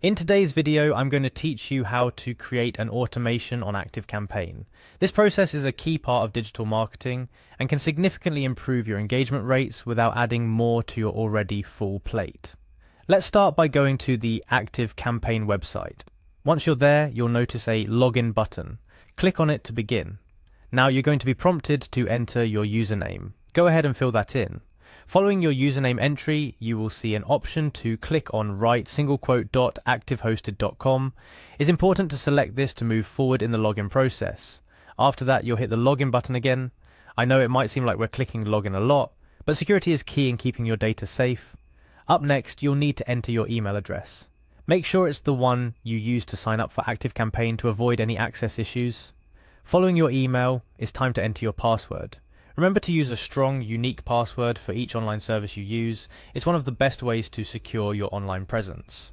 In today's video, I'm going to teach you how to create an automation on Activecampaign. This process is a key part of digital marketing and can significantly improve your engagement rates without adding more to your already full plate. Let's start by going to the Activecampaign website. Once you're there, you'll notice a login button. Click on it to begin. Now you're going to be prompted to enter your username. Go ahead and fill that in. Following your username entry, you will see an option to click on write://activehosted.com. It's important to select this to move forward in the login process. After that, you'll hit the login button again. I know it might seem like we're clicking login a lot, but security is key in keeping your data safe. Up next, you'll need to enter your email address. Make sure it's the one you used to sign up for Activecampaign to avoid any access issues. Following your email, it's time to enter your password. Remember to use a strong, unique password for each online service you use. It's one of the best ways to secure your online presence.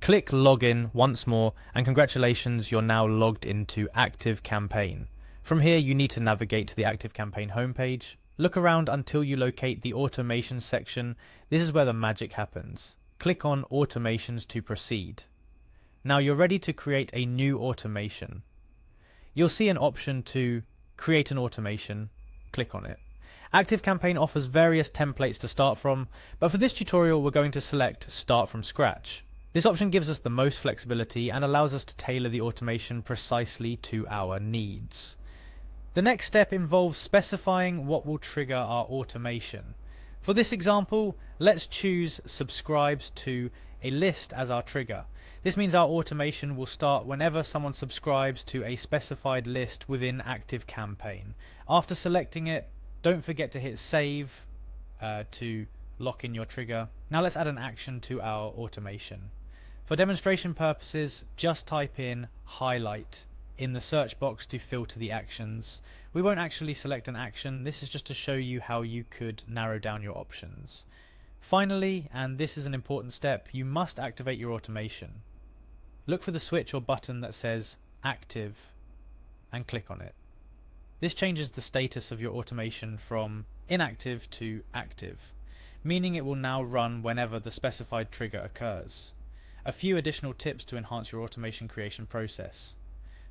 Click Login once more, and congratulations, you're now logged into Activecampaign. From here, you need to navigate to the Activecampaign homepage. Look around until you locate the Automation section. This is where the magic happens. Click on Automations to proceed. Now you're ready to create a new automation. You'll see an option to create an automation. Click on it. Activecampaign offers various templates to start from, but for this tutorial we're going to select Start from Scratch. This option gives us the most flexibility and allows us to tailor the automation precisely to our needs. The next step involves specifying what will trigger our automation. For this example, let's choose subscribes to a list as our trigger. This means our automation will start whenever someone subscribes to a specified list within Activecampaign. After selecting it, don't forget to hit save to lock in your trigger. Now let's add an action to our automation. For demonstration purposes, just type in highlight in the search box to filter the actions. We won't actually select an action. This is just to show you how you could narrow down your options. Finally, and this is an important step, you must activate your automation. Look for the switch or button that says active and click on it. This changes the status of your automation from inactive to active, meaning it will now run whenever the specified trigger occurs. A few additional tips to enhance your automation creation process.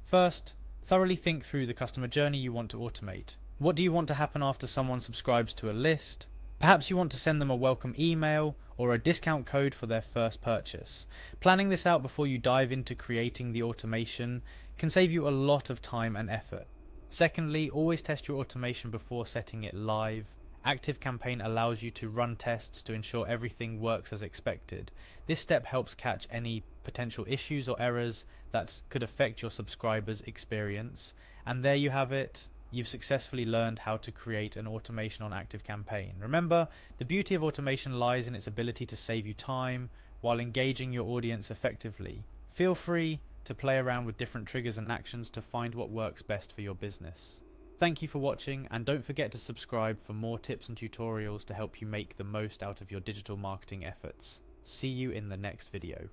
First, thoroughly think through the customer journey you want to automate. What do you want to happen after someone subscribes to a list? Perhaps you want to send them a welcome email or a discount code for their first purchase. Planning this out before you dive into creating the automation can save you a lot of time and effort. Secondly, always test your automation before setting it live. Activecampaign allows you to run tests to ensure everything works as expected. This step helps catch any potential issues or errors that could affect your subscribers' experience. And there you have it. You've successfully learned how to create an automation on Activecampaign. Remember, the beauty of automation lies in its ability to save you time while engaging your audience effectively. Feel free to play around with different triggers and actions to find what works best for your business. Thank you for watching, and don't forget to subscribe for more tips and tutorials to help you make the most out of your digital marketing efforts. See you in the next video.